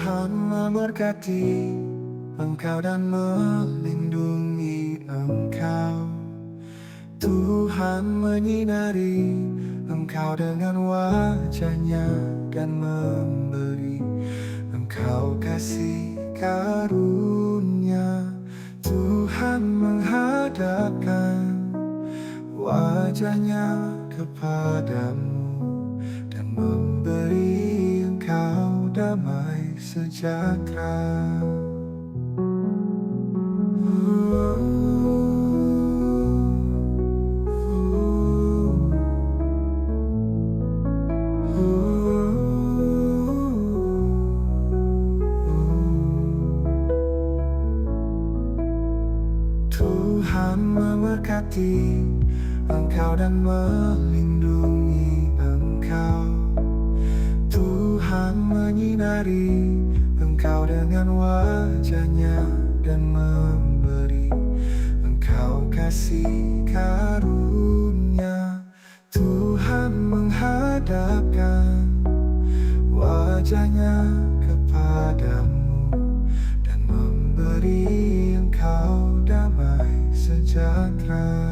Tuhan memberkati engkau dan melindungi engkau. Tuhan menyinari engkau dengan wajah-Nya dan memberi engkau kasih karunia. Tuhan menghadapkan wajah-Nya kepadamu dan memberi engkau damai sejahtera. Tuhan memberkati engkau dan melindungi engkau. Tuhan menyinari engkau dengan wajah-Nya dan memberi engkau kasih karunia. Tuhan menghadapkan wajah-Nya kepadamu dan memberi engkau damai sejahtera.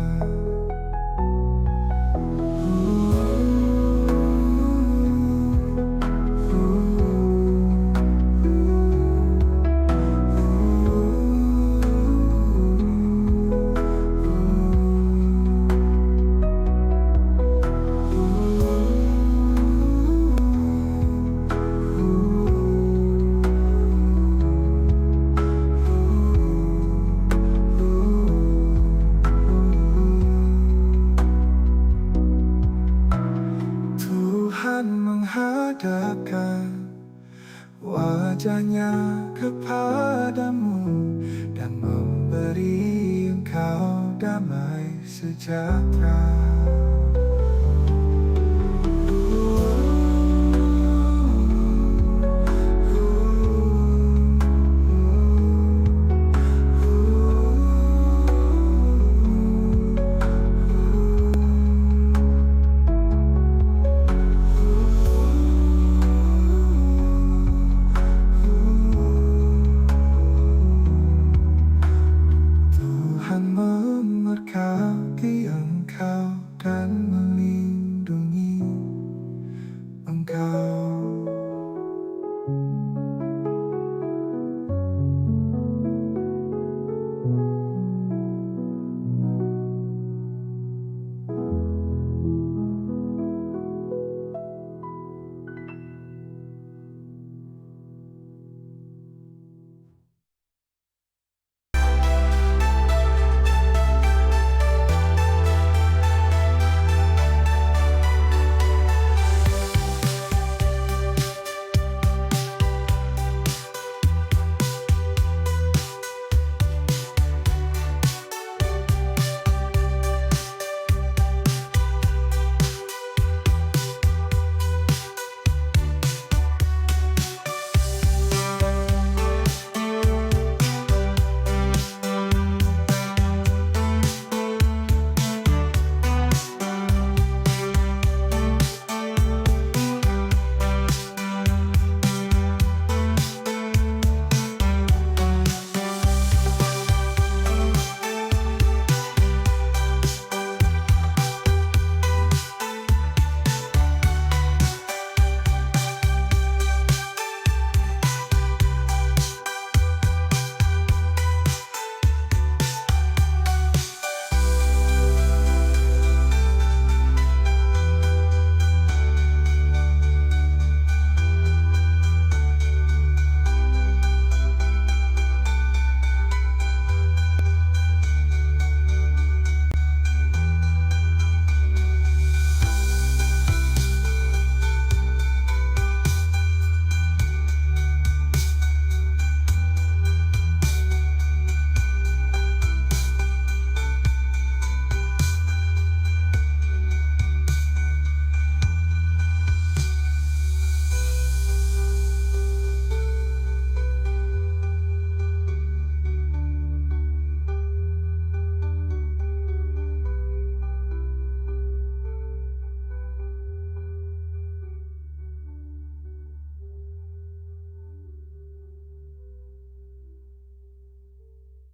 Tuhan menghadapkan wajah-Nya kepadamu dan memberi engkau damai sejahtera. Tuhan memberkati engkau dan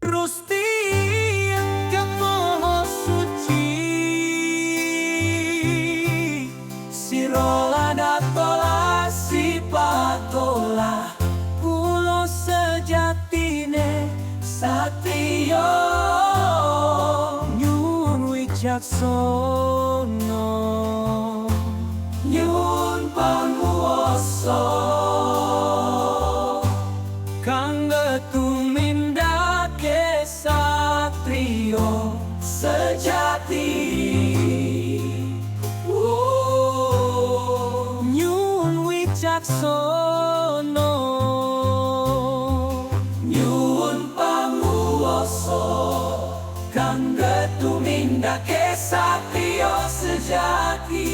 Rusti Engkau Maha Suci, Sirola datola si patola, Pulo sejatine satrio, Nyuwun wicaksono, Nyuwun panguwasa, kangge tumindake satrio sejati. Nyuwun wicaksono, nyuwun panguwasa, kangge tumindake satrio sejati.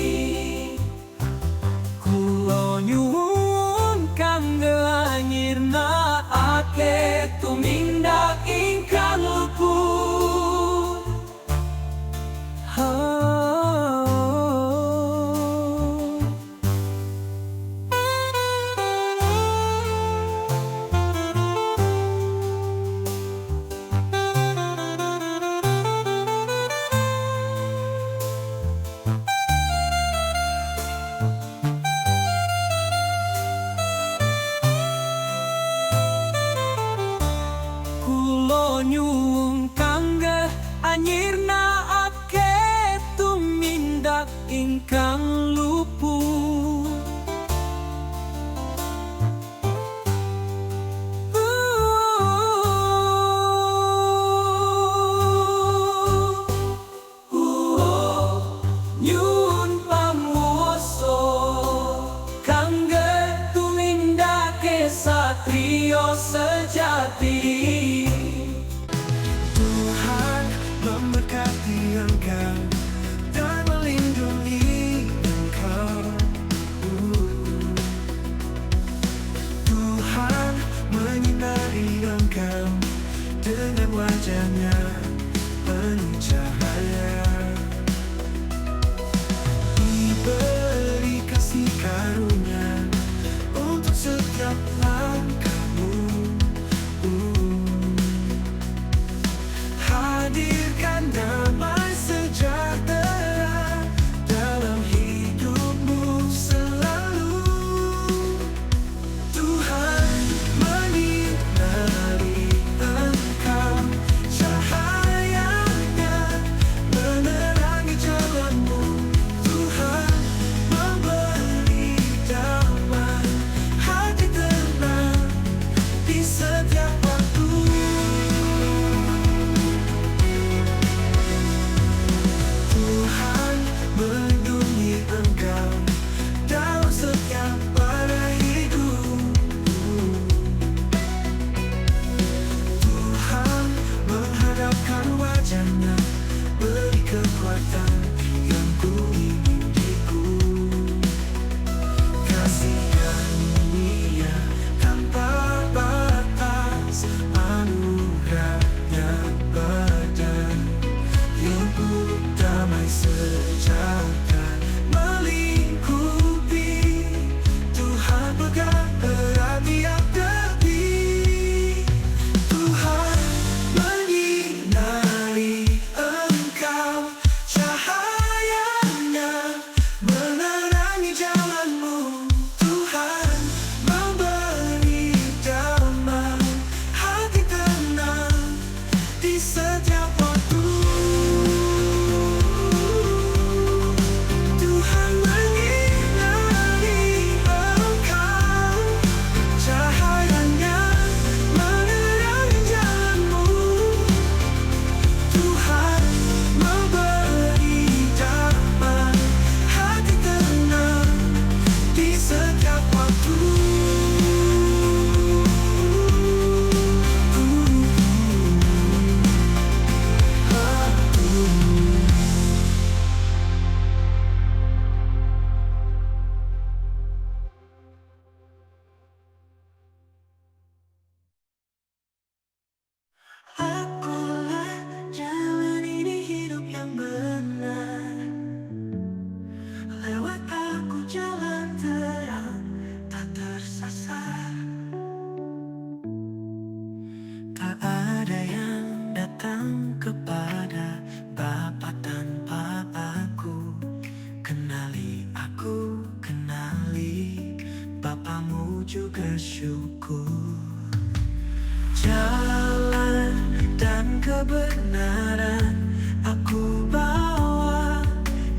Kula nyuwun kangge anyirnakake tumindak ingkang luput. Kula nyuwun kangge anyirnakake tumindak ingkang luput. Nyuwun panguwasa, kangge tumindake satrio sejati. Tuhan memberkati engkau dan melindungi engkau. Tuhan menyinari engkau dengan wajah-Nya penuh cahaya. Diberi kasih karunia untuk setiap langkahmu. Hadirkan damai sejahtera dalam hidupmu selalu. Tuhan menyinari engkau, cahaya aku. Jalan dan kebenaran aku bawa,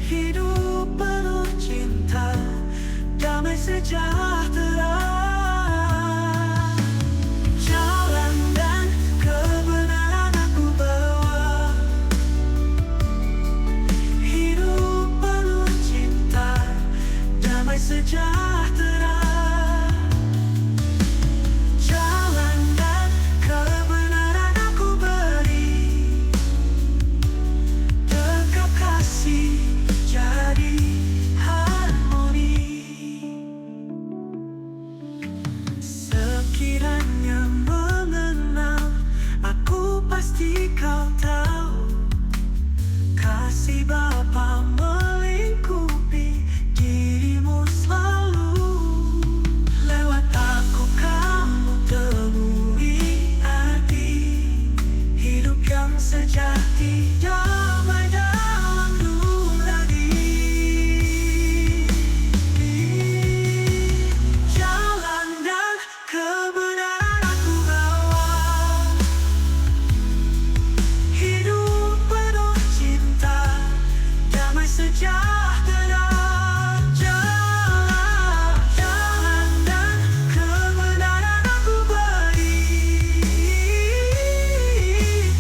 hidup penuh cinta, damai sejahtera. Jalan dan kebenaran aku bawa, hidup penuh cinta, damai sejahtera. Jalan dan kebenaran aku beri, dekat kasih jadi harmoni. Sekiranya mengenal aku, pasti kau tahu kasih Bapa melingkupi dirimu selalu. Lewat aku kamu temui arti hidup yang sejati, damai dalam nurani. Jalan dan kebenaran aku bawa, hidup penuh cinta, damai sejahtera. Jalan dan kebenaran aku beri,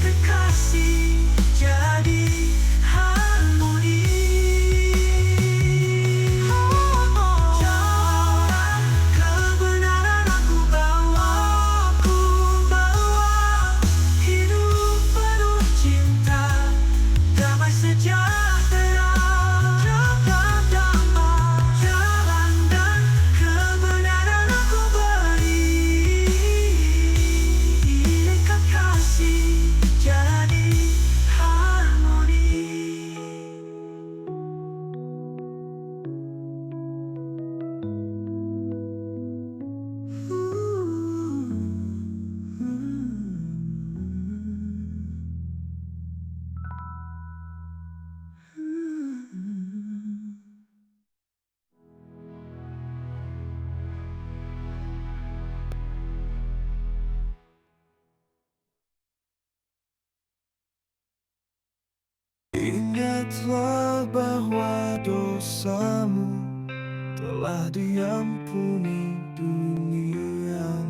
kekasih jadi harmoni. Jalan kebenaran aku bawa, hidup penuh cinta, damai sejahtera. Jalan dan kebenaran aku beri, dekat kasih jadi harmoni. Ingatlah bahwa dosamu telah diampuni duniamu yang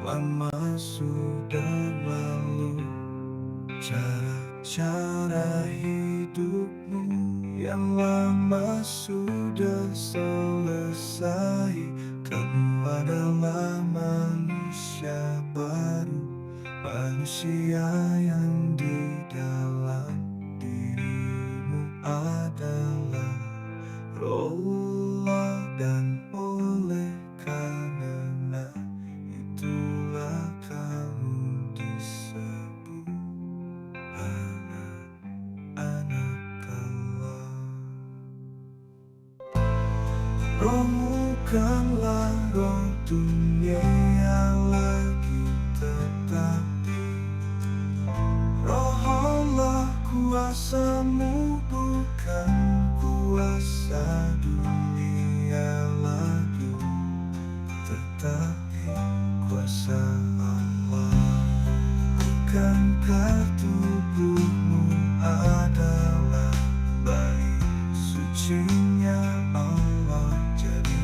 lama sudah lalu. Cara-cara hidupmu yang lama sudah selesai. Kamu adalah manusia baru, manusia yang di dalam dirimu adalah roh dan oleh karena itulah kamu disebut anak-anak Allah. Rohmu bukanlah roh dunia lagi, tetapi Roh Allah kuasamu, bukan kuasa dunia lagi, tetapi kuasa Allah. Bukankah tubuhmu adalah bayi sucinya Allah? Jadi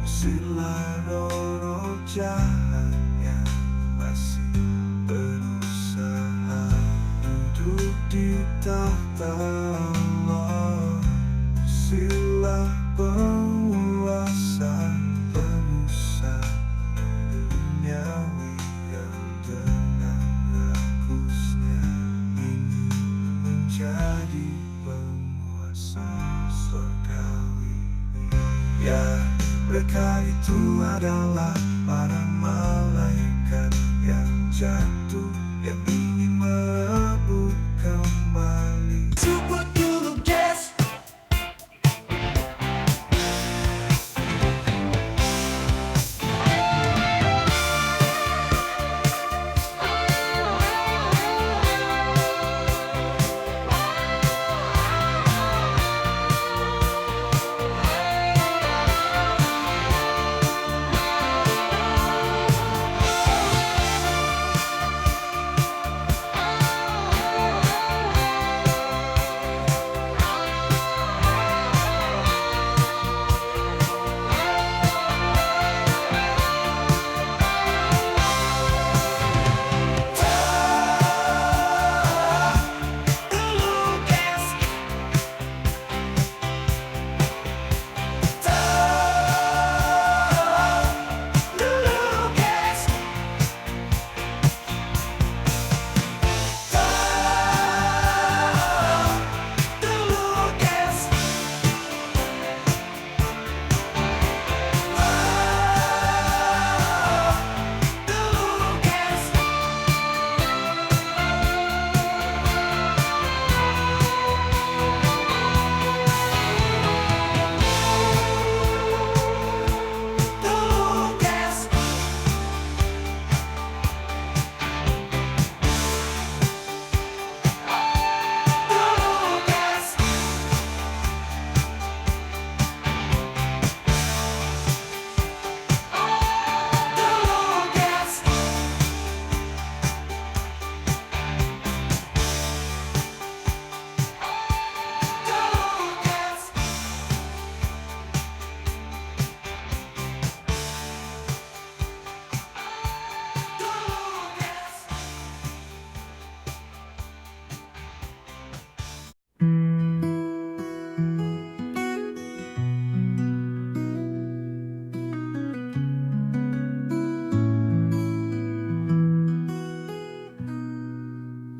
usirlah roh-roh jahat yang masih berusaha duduk di tahta Allah. Usirlah penguasa duniawi yang dengan rakusnya ingin menjadi penguasa surgawi. Ya, mereka itu adalah para malaikat yang jatuh, yang ingin merebut kembali. Super dulu guys.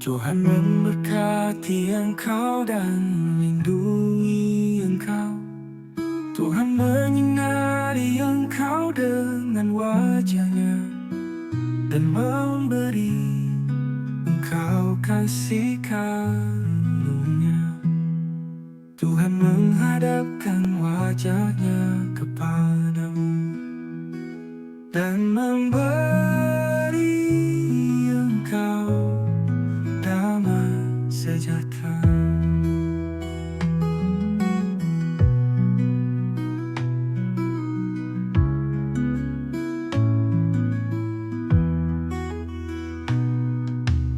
Tuhan memberkati engkau dan melindungi engkau. Tuhan menyinari engkau dengan wajah-Nya dan memberi engkau kasih karunia. Tuhan menghadapkan wajah-Nya kepadamu dan memberi engkau damai sejahtera.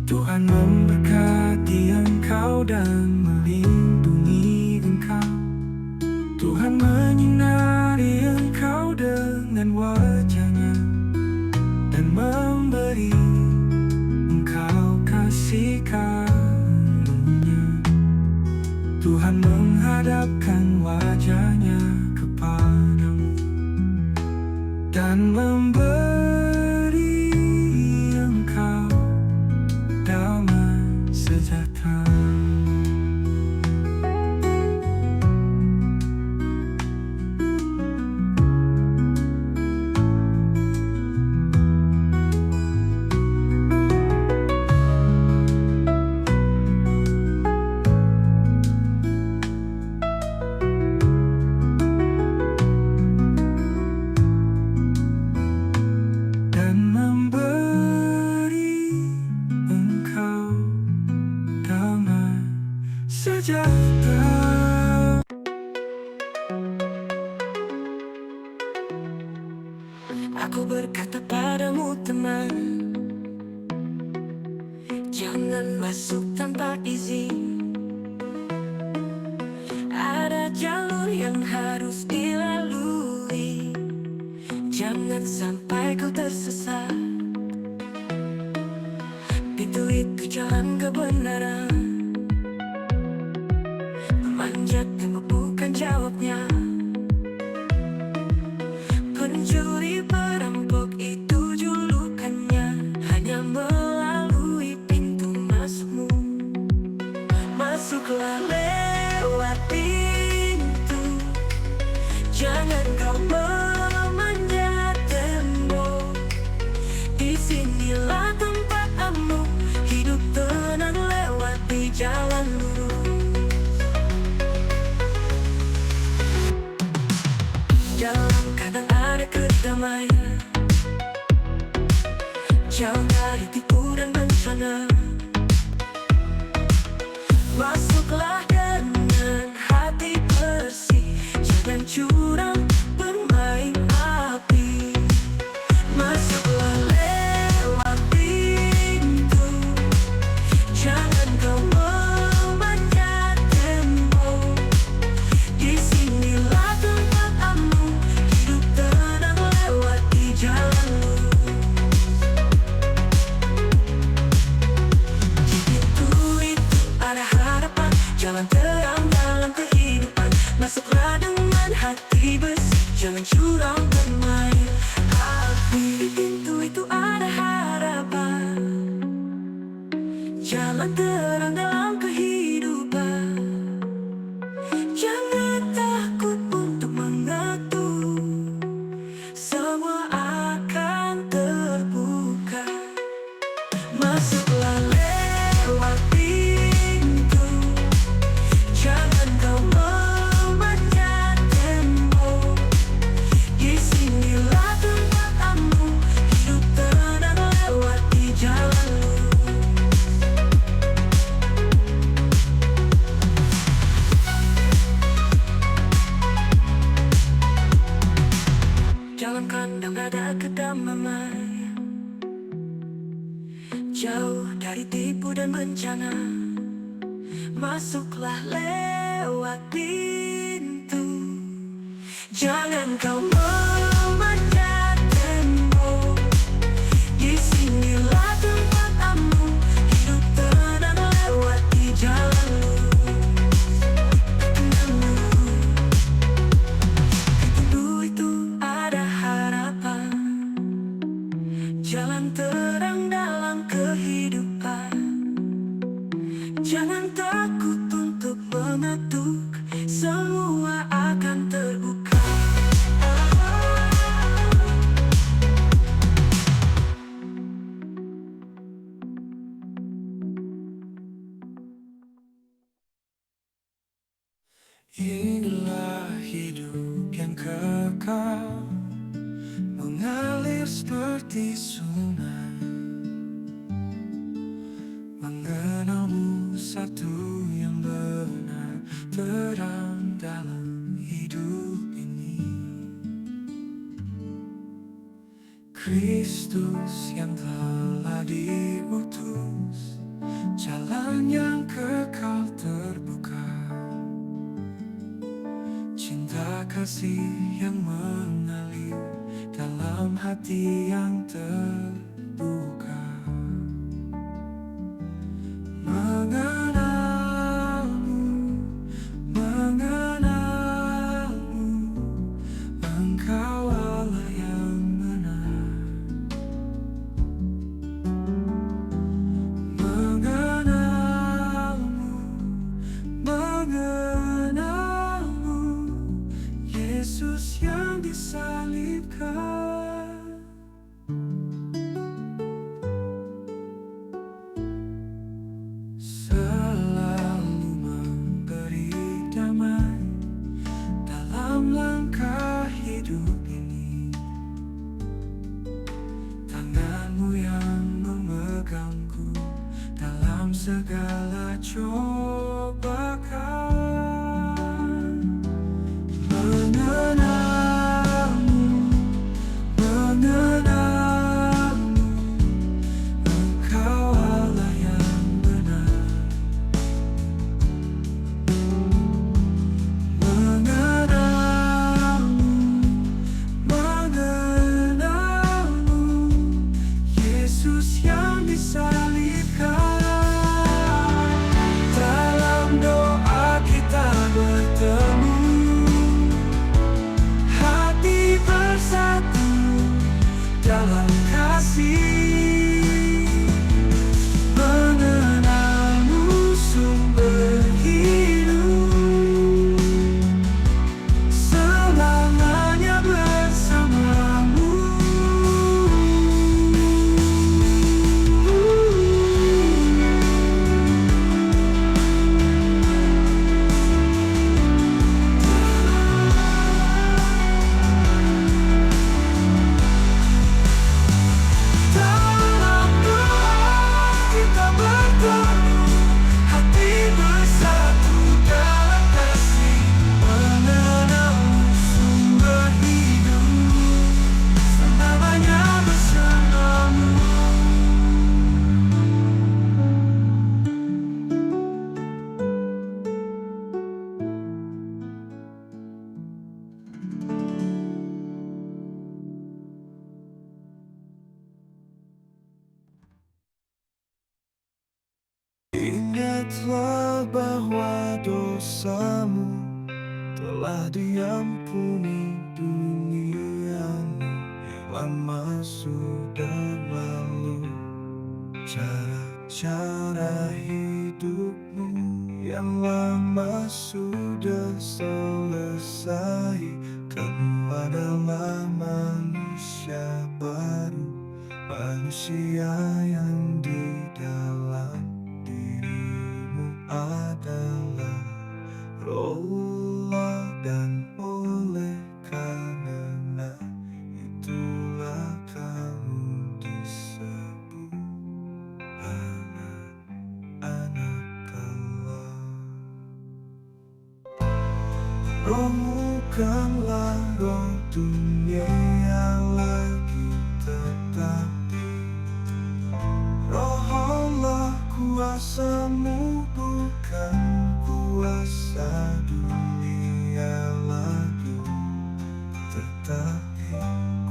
Tuhan memberkati engkau dan melindungi engkau. Tuhan menyinari engkau dengan wajah-Nya dan memberi engkau kasih karunia. Tuhan menghadapkan wajah-Nya kepadamu dan memberi engkau damai sejahtera. Dan memberi engkau damai sejahtera. Aku berkata padamu teman, jangan masuk tanpa izin. Ada jalur yang harus dilalui. Jangan sampai kau tersesat. Pintu itu jalan kebenaran. Memanjat tembok bukan jawabnya. Pencuri perampok itu julukannya. Hanya melalui pintu masukmu. Masuklah lewat pintu. Jangan kau memanjat tembok. Disinilah tempatmu. Hidup tenang lewat di jalan lurus. Dalam kanan ada kedamaian. Jauh dari tipu dan bencana. Masuklah dengan hati bersih. Jangan curang bermain api. Masuklah lewat pintu. Jangan kau memanjat tembok. Disinilah tempatmu. Hidup tenang lewat di jalan lurus. Di pintu itu ada harapan. Jalan terang dalam kehidupan. Masuklah dengan hati bersih. Jangan curang bermain api. Di pintu itu ada harapan. Jalan terang dalam kehidupan. Jangan takut untuk mengetuk. Semua akan terbuka. Masuklah lewat pintu. Jangan kau memanjat tembok. Disinilah tempatmu. Hidup tenang lewat di jalan lurus. Jalan kandang ada kedamaian. Jauh dari tipu dan bencana. Masuklah lewat pintu. Jangan kau memanjat tembok. Disinilah tempatmu. Hidup tenang lewat di jalan lurus. Pintu itu ada harapan. Jalan terang dalam kehidupan. Jangan takut untuk mengetuk, semua akan terbuka. Inilah hidup yang kekal, mengalir seperti sungai, mengenalmu satu yang benar, terang dalam hidup ini. Kristus yang telah diutus, jalan yang kekal terbuka, cinta kasih yang mengalir dalam hati yang terbuka. Mengenalmu, mengenalmu, Engkau Allah yang benar. Mengenalmu, mengenalmu, Yesus yang disalibkan. Selalu memberi damai dalam langkah hidup ini. Tanganmu yang memegangku dalam segala cobaan. Mengenalmu, mengenalmu, Engkau Allah yang benar. Mengenalmu, mengenalmu, Yesus yang disalibkan. Dalam doa kita bertemu, hati bersatu dalam kasih. Mengenalmu sumber hidup, selamanya bersamamu. Dalam doa kita bertemu, hati bersatu dalam kasih. Mengenalmu sumber hidup, selamanya bersamamu. Ingatlah bahwa dosamu telah diampuni, duniamu yang lama sudah lalu. Cara hidupmu yang lama sudah selesai. Kamu adalah manusia baru, manusia yang di dalam dirimu adalah Roh Allah, dan oleh karena itulah kamu disebut anak-anak Allah. Rohmu bukanlah roh dunia lagi, tetapi Roh Allah. Kuasamu bukan kuasa dunia lagi, tetapi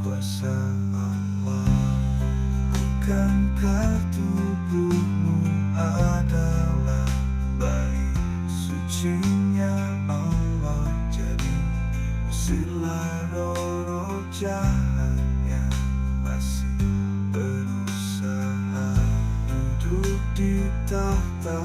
kuasa Allah. Bukankah tubuhmu adalah bayi sucinya Allah? Jadi usirlah roh-roh jahat yang masih berusaha duduk di tahta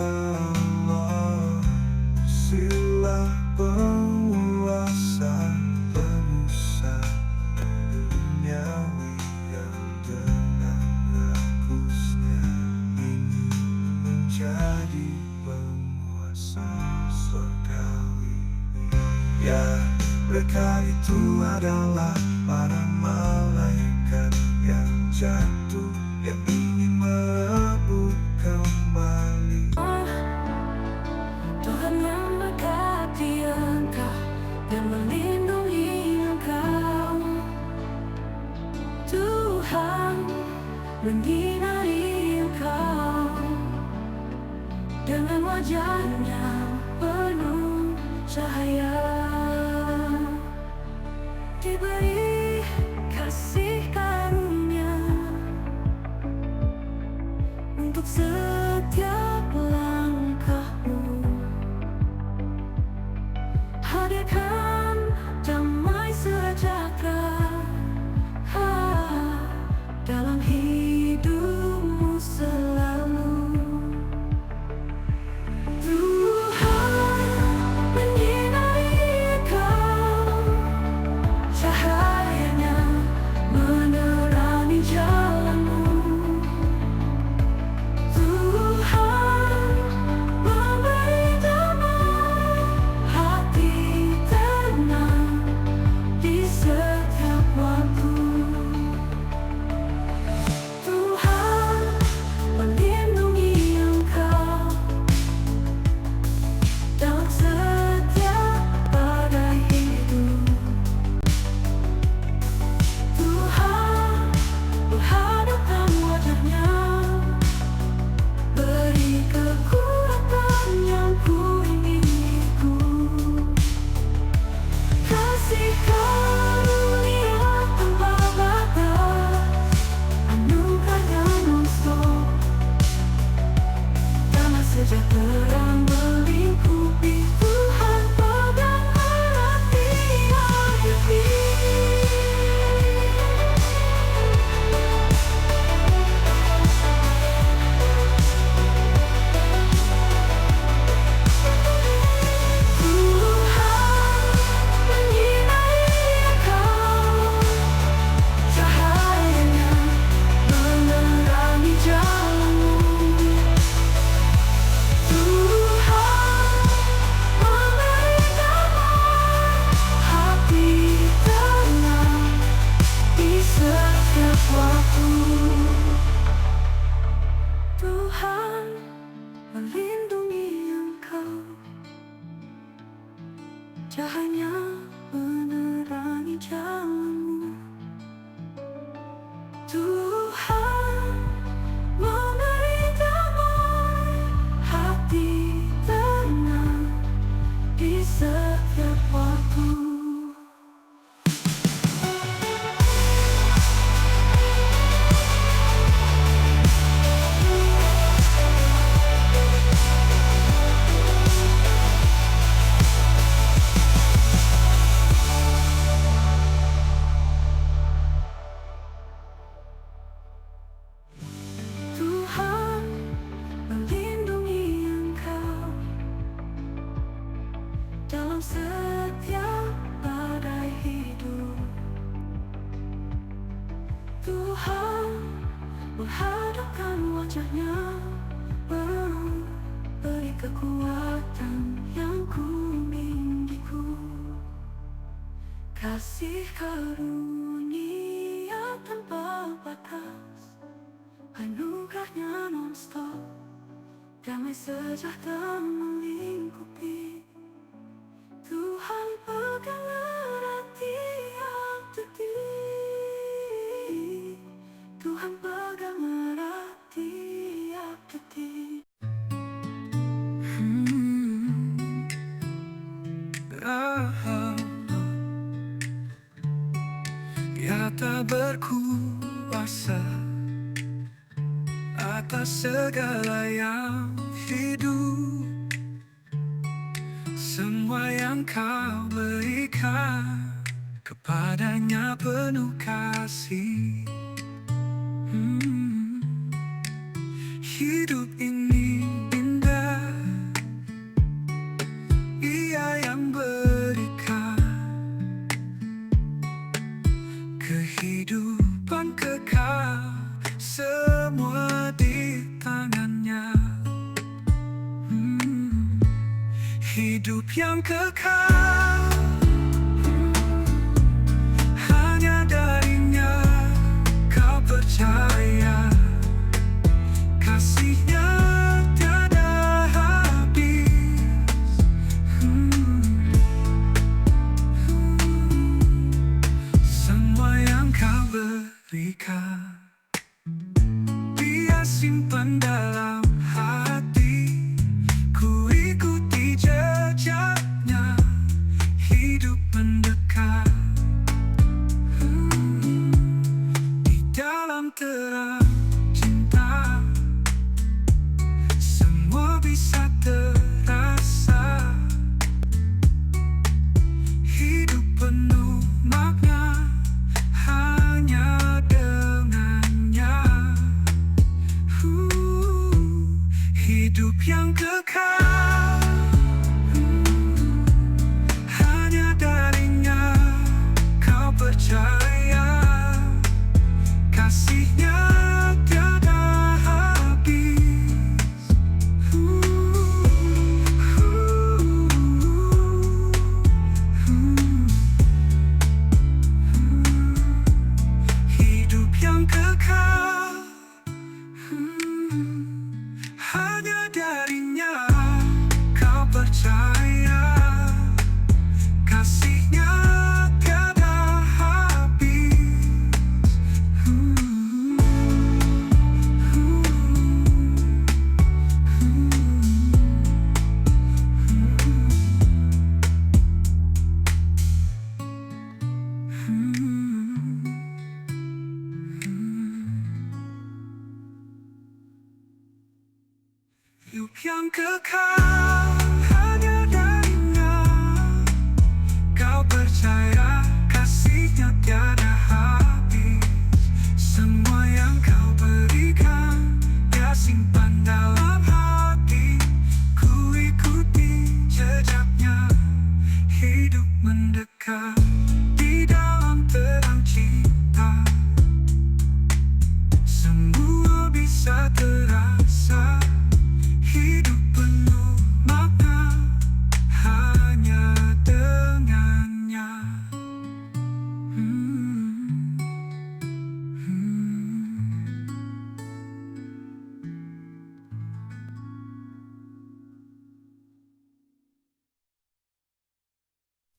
adalah para malaikat yang jatuh, yang ingin merebut kembali. Tuhan yang mengasihi engkau dan melindungi engkau. Tuhan menyinari engkau dengan wajah-Nya penuh cahaya. Diberi kasih karunia untuk setiap langkahmu. Hadirkan damai sejahtera dalam hidupmu selalu. Tuhan menyinari engkau, cahaya-Nya menerangi jalanmu. Tuhan memberi damai, hati tenang di setiap waktu. Tuhan melindungi engkau dalam setiap badai hidup. Tuhan menghadapkan wajah-Nya, beri kekuatan yang ku inginiku. Kasih karunia tanpa batas, anugerah-Nya non-stop, damai sejahtera melingkupi. Tuhan pegang erat tiap detik. Tuhan menyinari engkau, cahaya-Nya menerangi jalanmu. Tuhan memberi damai, hati tenang di setiap waktu. Tuhan melindungi engkau, cahaya-Nya menerangi jalanmu. Tuhan memberi damai, hati tenang di setiap waktu. Tuhan melindungi engkau dalam setiap badai hidup. Tuhan menghadapkan wajah-Nya, beri kekuatan yang ku miliki. Kasih karunia tanpa batas, anugerah-Nya non-stop, damai sejahtera melingkupi. Tuhan pegang erat tiap detik. Tuhan pegang erat tiap detik. Dia tak berkuasa atas segala yang hidup. Semua yang Kau berikan kepadanya penuh kasih. Hidup ini indah, Ia yang berikan kehidupan kekal, semua di tangan-Nya. Hidup yang kekal, Dia simpan dalam hati, ku ikuti jejaknya, hidup mendekat. Di dalam terang cinta, semua bisa terasa. Hidup penuh makna hanya dengannya. Hidup yang kekal hanya darinya. Kau percaya kasihnya tiada habis. Hidup yang kekal hanya darinya. Kau percaya kasihnya tiada habis. Hidup yang kekal hanya darinya. Kau percaya kasihnya tiada habis. Semua yang kau berikan, dia simpan dalam hati. Ku ikuti jejaknya, hidup mendekat. Di dalam terang cinta, semua bisa terasa. Hidup penuh makna hanya dengannya.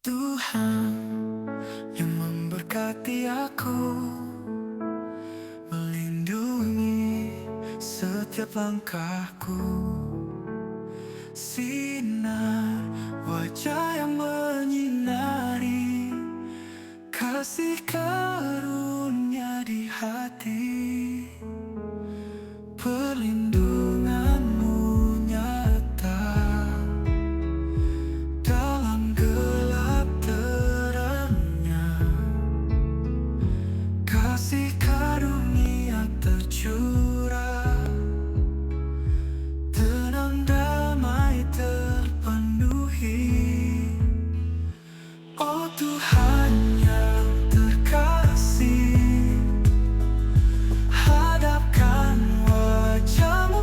Tuhan yang memberkati aku, melindungi setiap langkahku. Sinar wajah yang menyinari, kasih karunia di hati. Perlindunganmu nyata dalam gelap terangnya. Kasih karunia tercurah, tenang damai terpenuhi. Oh Tuhan yang terkasih, hadapkan wajah-Mu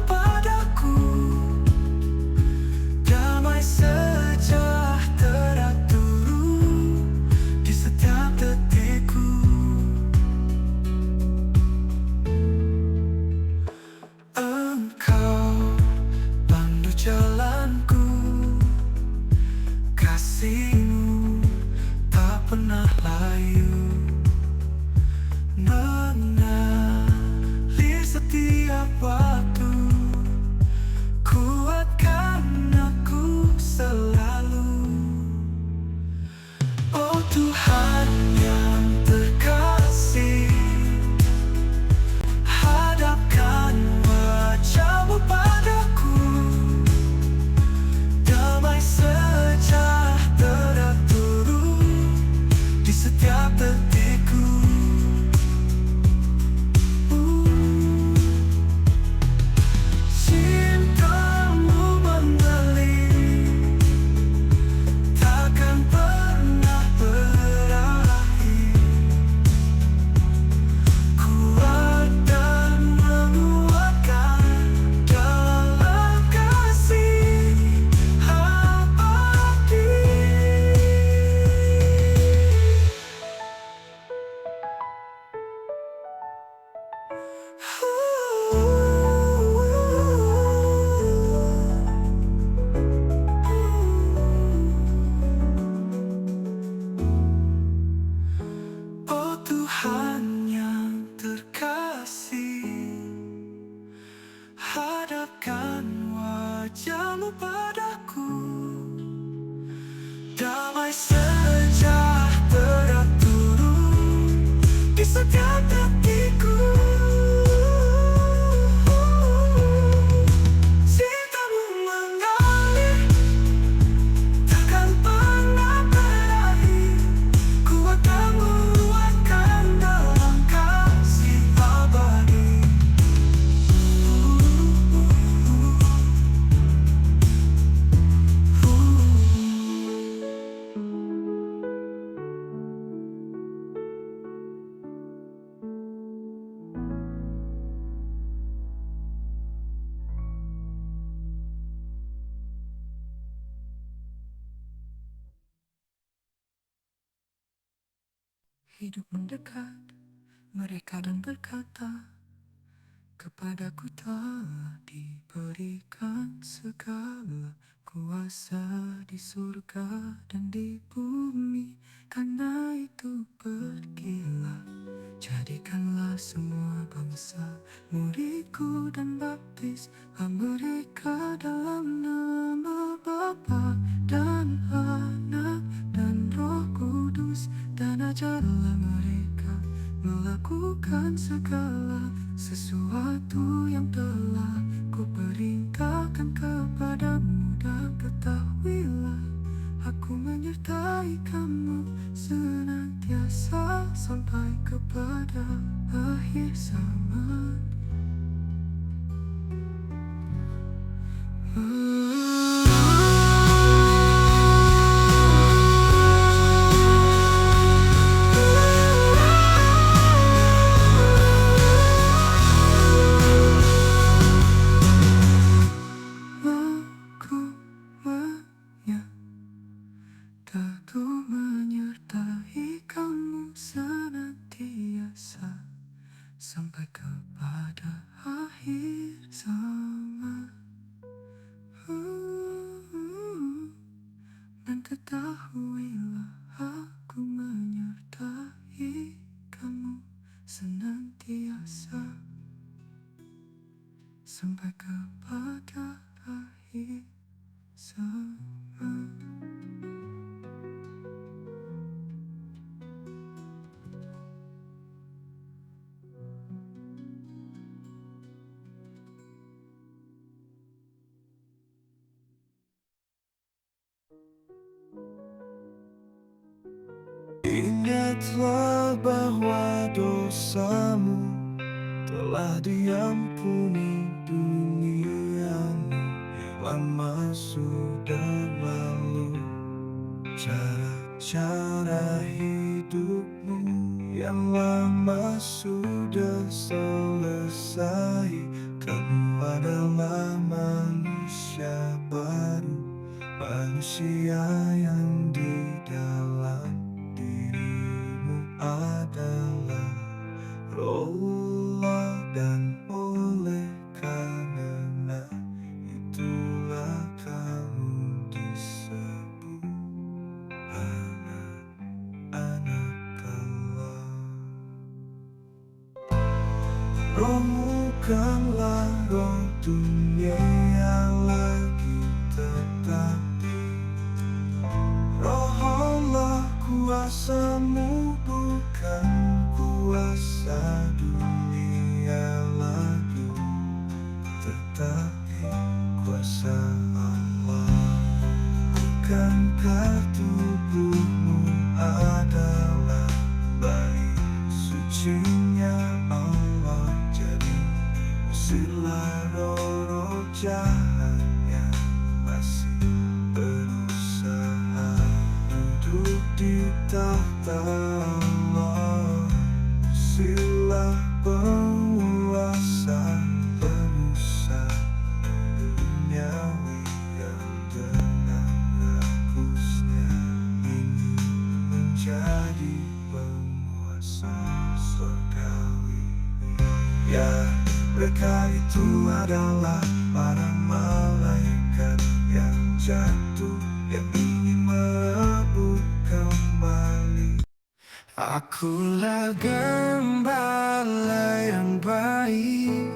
padaku. Damai sejahtera turun di setiap detikku. Cintamu mengalir, takkan pernah berakhir. Kuat dan menguatkan dalam kasih abadi. Hidup mendekat mereka dan berkata, kepadaku telah diberikan segala kuasa di surga dan di bumi. Karena itu pergilah, jadikanlah semua bangsa muridku dan baptis mereka dalam nama Bapa dan Anak dan Roh Kudus. Dan ajarlah mereka melakukan segala sesuatu yang telah kuperintahkan kepadamu. Dan ketahuilah, aku menyertai kamu senantiasa sampai kepada akhir zaman. Aku menyertai kamu senantiasa sampai kepada akhir zaman. Dan ketahuilah, aku menyertai kamu senantiasa sampai kepada akhir zaman. Ingatlah bahwa dosamu telah diampuni duniamu yang lama sudah lalu. Cara-cara hidupmu yang lama sudah selesai. Kamu adalah manusia baru, manusia yang di dalam dirimu adalah roh dan oleh karena itulah kamu disebut anak-anak Allah. Rohmu bukanlah roh dunia lagi, tetapi Roh Allah kuasamu, bukan kuasa dunia lagi, tetapi kuasa Allah. Bukankah tubuhmu adalah bayi sucinya Allah? Jadi usirlah roh-roh jahat yang masih berusaha duduk di tahta Allah. Usirlah penguasa duniawi yang dengan rakusnya ingin menjadi penguasa surgawi. Ya, mereka itu adalah para malaikat yang jatuh, yang ingin merebut kembali. Akulah gembala yang baik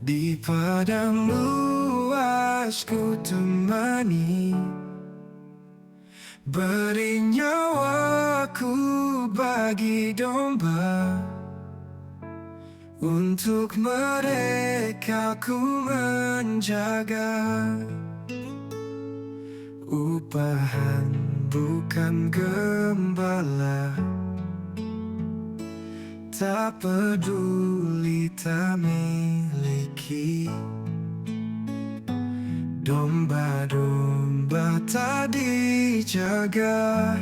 di padang luar luas ku temani, beri nyawaku bagi domba. Untuk mereka ku menjaga. Upahan bukan gembala, tak peduli tak miliki. Domba-domba tak dijaga,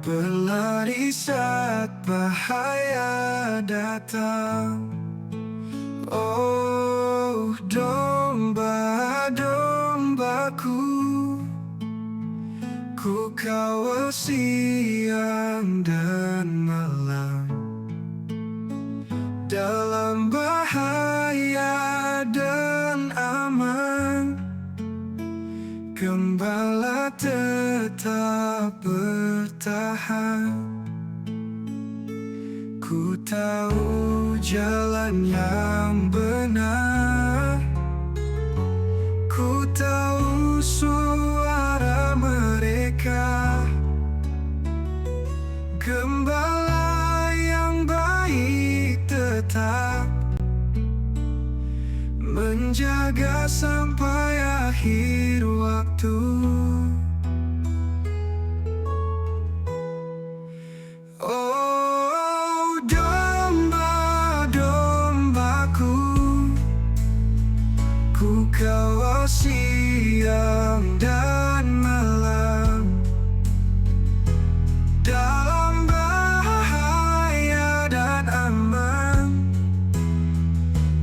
berlari saat bahaya datang. Oh domba-dombaku, ku kawal siang dan malam. Dalam bahaya dan aman, gembala tetap bertahan. Ku tahu jalan yang benar, ku tahu suara mereka. Gembala yang baik tetap menjaga sampai akhir waktu. Oh domba-dombaku, ku kawal siang dan malam. Dalam bahaya dan aman,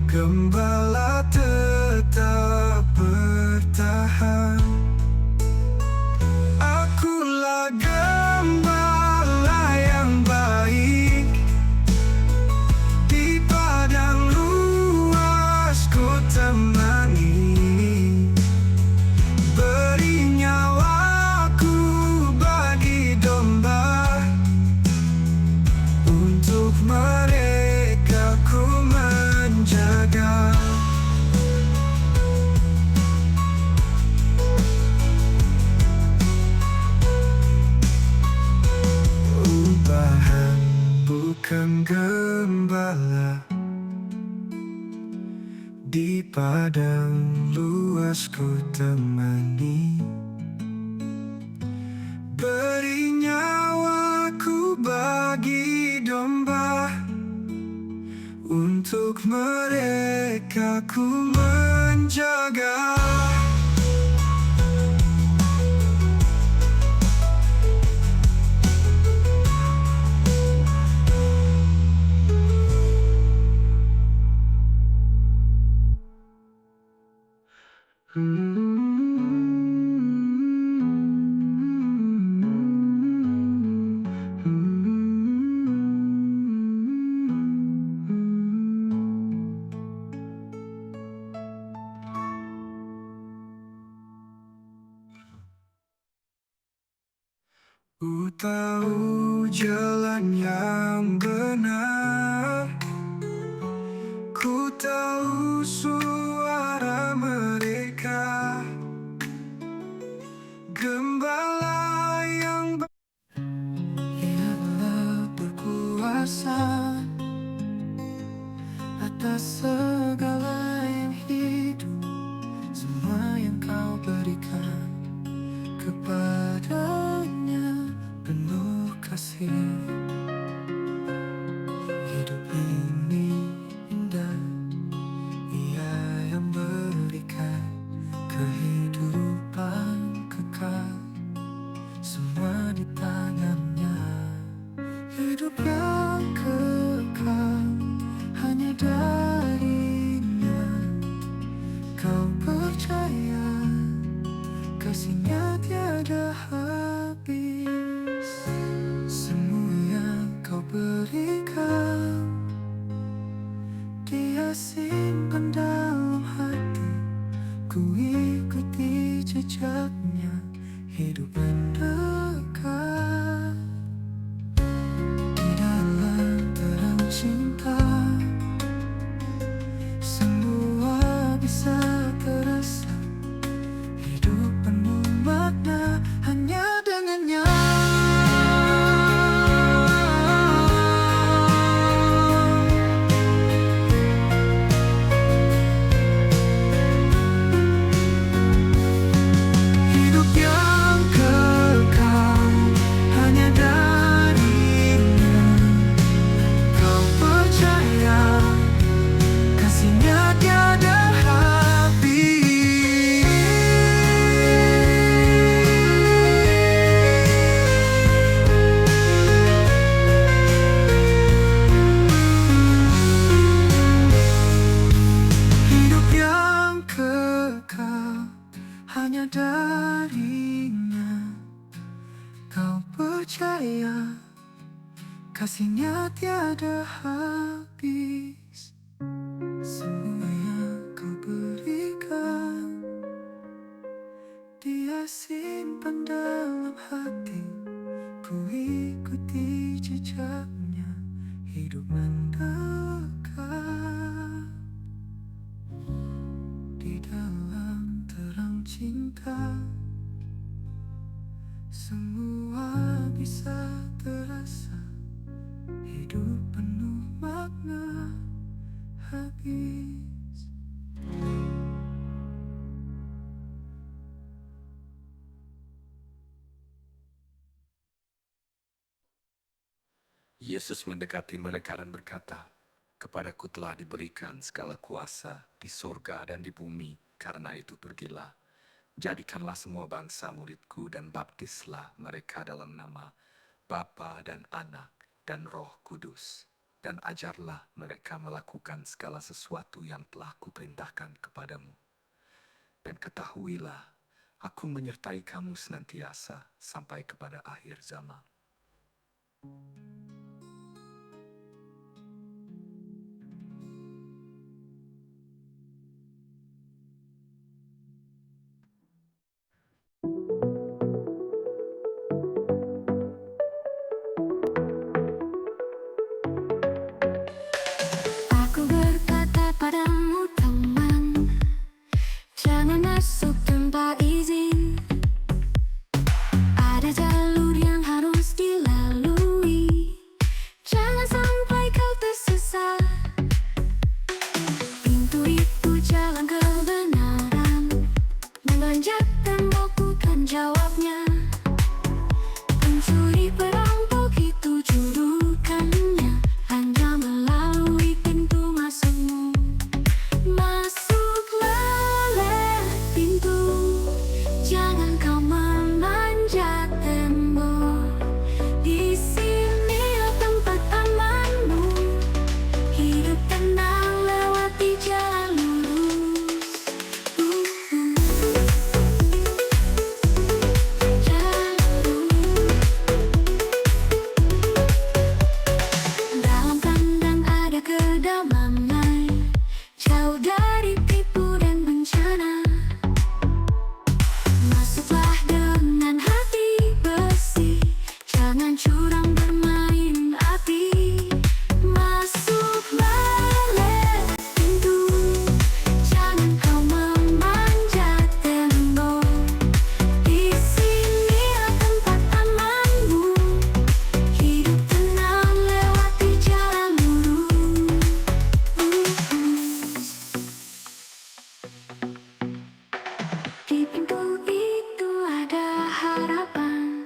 gembala tetap bertahan. Akulah gembala yang baik, di padang luas ku temani, beri nyawaku bagi domba. Untuk mereka ku menjaga. Upahan bukan gembala, di padang luas ku temani, beri nyawaku bagi domba. Untuk mereka ku menjaga. Ku tahu jalan yang benar, ku tahu suara mereka. Gembala yang ialah berkuasa atas segala yang hidup. Semua yang kau berikan kepadanya penuh kasih. Hidup ini indah, Ia yang berikan kehidupan kekal. Semua di tangannya. Hidup yang kekal hanya darinya. Kau percaya kasihnya tiada habis. Semua yang kau berikan Dia simpan dalam hati. Ku ikuti jejaknya, hidup mendekat di dalam terang cinta. Semua bisa terasa ada habis. Semua yang kau berikan dia simpan dalam hati. Ku ikuti jejaknya, hidup mendekat di dalam terang cinta. Semua bisa terasa, hidup penuh makna habis. Yesus mendekati mereka dan berkata, "Kepadaku telah diberikan segala kuasa di surga dan di bumi, karena itu pergilah. Jadikanlah semua bangsa muridku dan baptislah mereka dalam nama Bapa dan Anak dan Roh Kudus. Dan ajarlah mereka melakukan segala sesuatu yang telah kuperintahkan kepadamu. Dan ketahuilah, aku menyertai kamu senantiasa sampai kepada akhir zaman." Aku berkata padamu teman, jangan masuk tanpa izin. Ada jalur yang harus dilalui, jangan sampai kau tersesat. Pintu itu jalan kebenaran, menanjak tembok bukan jawabnya. Pencuri perampok itu julukannya, hanya melalui pintu masukmu. Masuklah lewat pintu, jangan kau memanjat tembok. Di sini tempat amanmu, hidup tenang lewati jalan lurus. Dalam kandang ada kedamaian, jauh dari tipu dan bencana. Masuklah dengan hati bersih, jangan curang bermain api. Masuklah lewat pintu, jangan kau memanjat tembok. Di sini tempat amanmu, hidup tenang lewati jalan lurus. Di pintu itu ada harapan,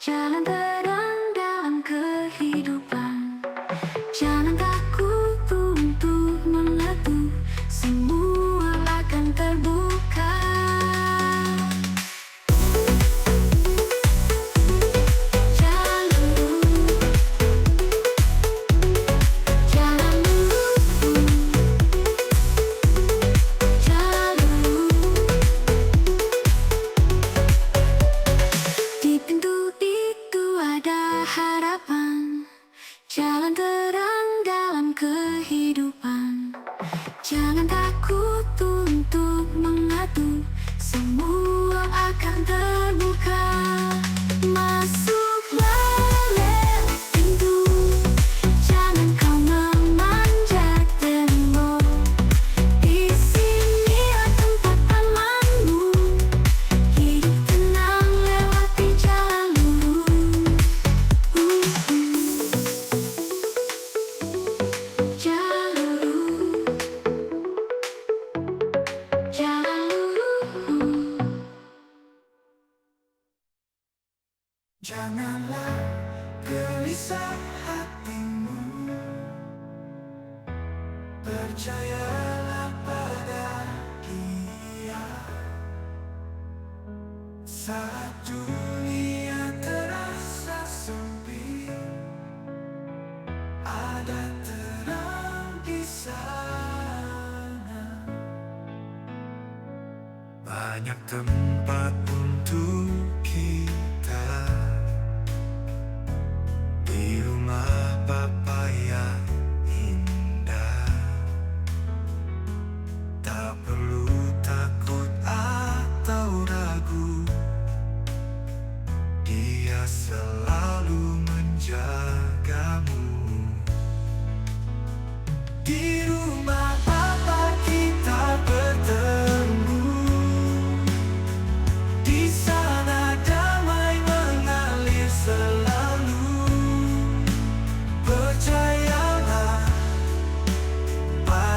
jalan terang dalam kehidupan. Jangan takut untuk mengetuk, semua akan terbuka. Jalan lurus, jalan lurus, jalan lurus. Di pintu itu ada harapan, jalan terang dalam kehidupan. Jangan takut untuk mengatur, semua akan terbuka. Masuklah lewat pintu, jangan kau memanjat tembok. Di sini tempat amanmu, hidup tenang lewati jalan lurus. Jalan lurus, jalan lurus. Janganlah gelisah hatimu, percayalah pada Dia. Saat dunia terasa sempit, ada terang di sana. Banyak tempat untuk kita di rumah Bapa yang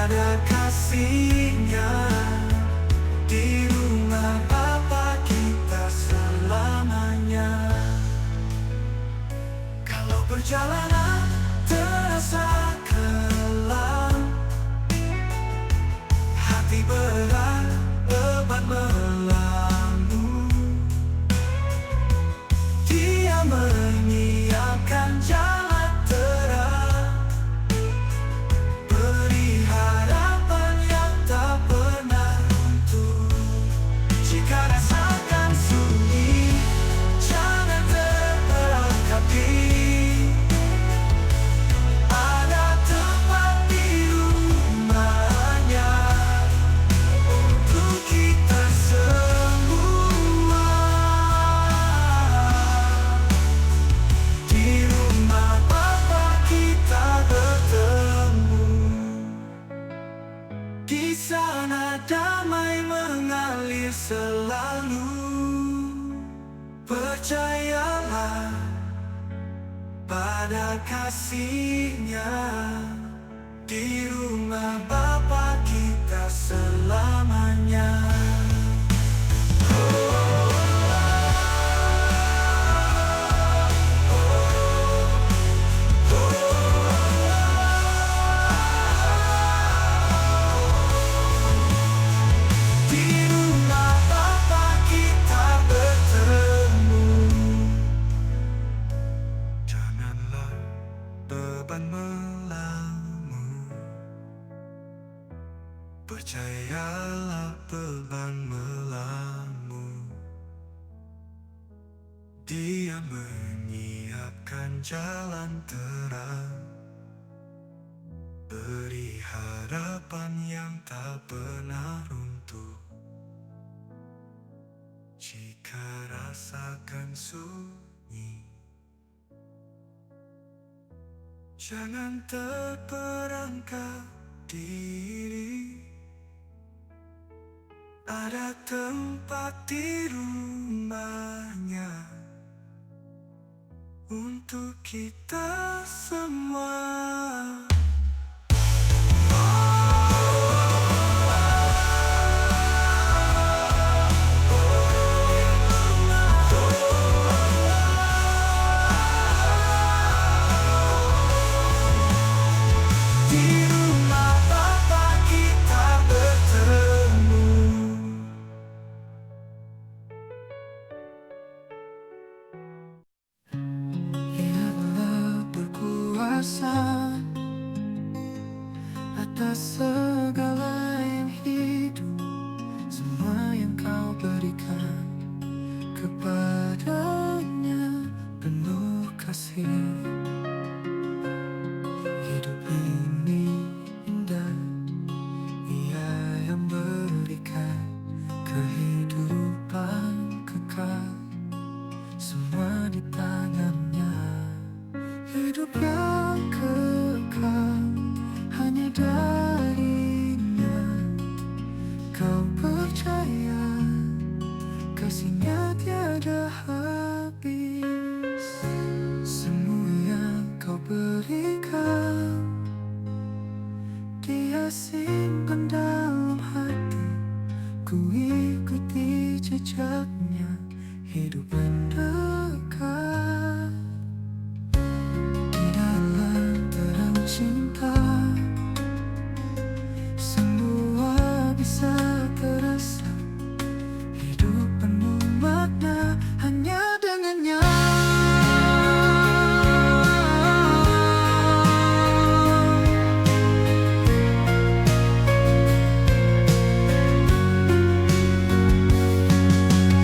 ada kasihnya di rumah Bapa kita selamanya. Kalau perjalanan terasa kelam, hati berat, beban melamun, Dia menyiapkan jalan terang, beri harapan yang tak pernah runtuh. Jika rasakan sunyi, jangan terperangkapi, ada tempat di rumahnya untuk kita semua. Di rumah Bapa kita bertemu, di sana damai mengalir selalu. Percayalah pada kasihnya, di rumah Bapa kita selamanya. Di rumah Bapa kita bertemu. Janganlah beban melamun, percayalah beban melamun. Dia menyiapkan jalan terang, beri harapan yang tak pernah runtuh. Jika rasakan sunyi, jangan terperangkap diri, ada tempat di rumahnya untuk kita semua. Di rumah Bapa kita bertemu. Dia berkuasa atas segala yang hidup, semua yang kau berikan kepadanya penuh kasih. Hidup ini indah, Ia yang berikan kehidupan kekal, semua di tangannya. Hidup yang kekal hanya darinya. Kau percaya kasihnya tiada habis. Semua yang kau berikan Dia simpan dalam hati. Ku ikuti jejaknya, hidup mendekat di dalam terang cinta. Semua bisa terasa, hidup penuh makna hanya dengannya.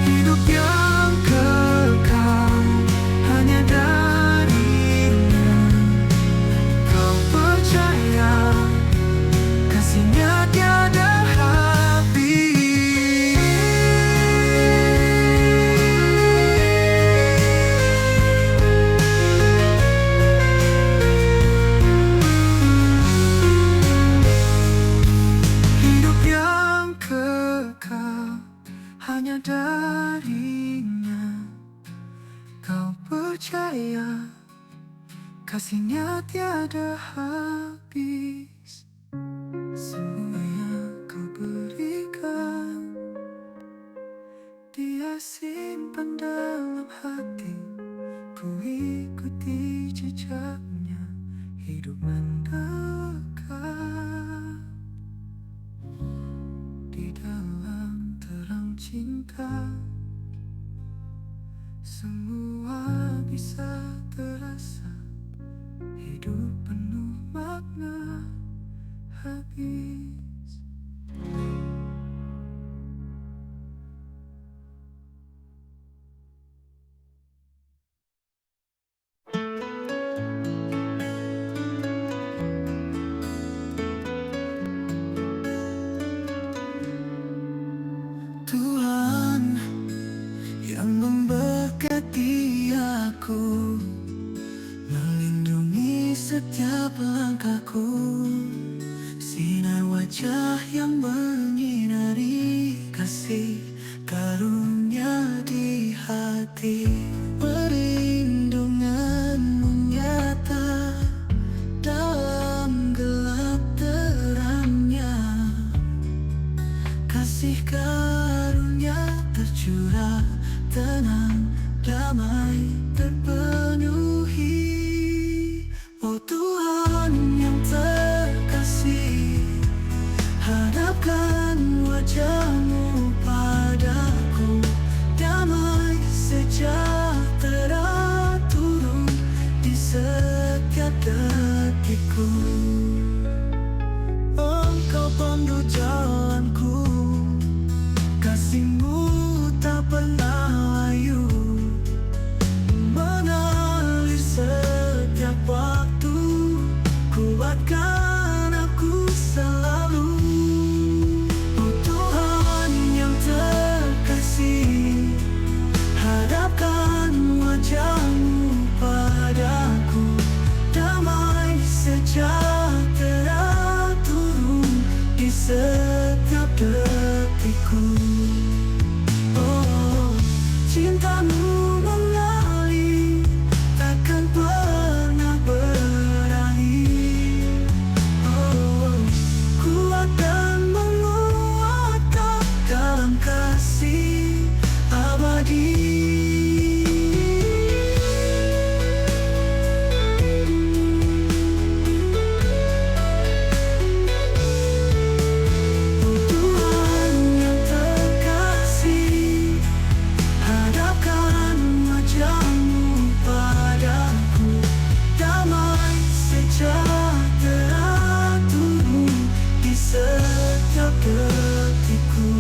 Hidup yang kekal hanya darinya. Kau percaya kasihnya tiada habis. Hidup yang kekal hanya darinya. Kau percaya kasihnya tiada habis. cinta, semua bisa terasa. Hidup penuh makna habis. Tuhan yang memberkati aku, melindungi setiap langkahku. Sinar wajah yang menyinari kasih karunia di hati. Perlindunganmu nyata dalam gelap terangnya. Kasih karunia tercurah, tenang, damai, terpenuhi. Oh Tuhan yang terkasih, hadapkan wajah-Mu padaku. Damai sejahtera turun di setiap detikku. Engkau pandu jalanku, kasih-Mu tak pernah layu, mengalir setiap waktu, kuatkan aku selalu. Oh Tuhan yang terkasih, hadapkan wajah-Mu padaku. Damai sejahtera turun di setiap detikku. Oh, cinta-Mu mengalir, takkan pernah berakhir. Oh, kuat dan menguatkan dalam kasih abadi. Oh Tuhan yang terkasih, hadapkan wajah-Mu padaku. Damai sejahtera turun di setiap detikku,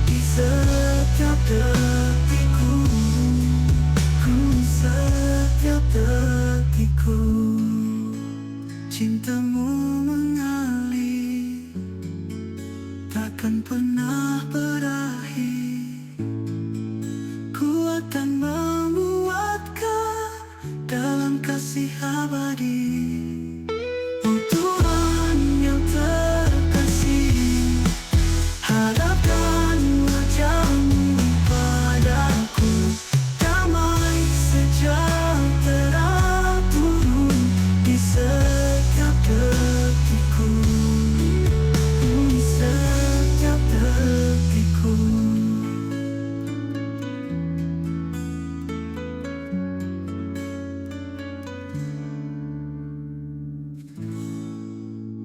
di setiap detikku, setiap detikku. Cinta-Mu mengalir, takkan pernah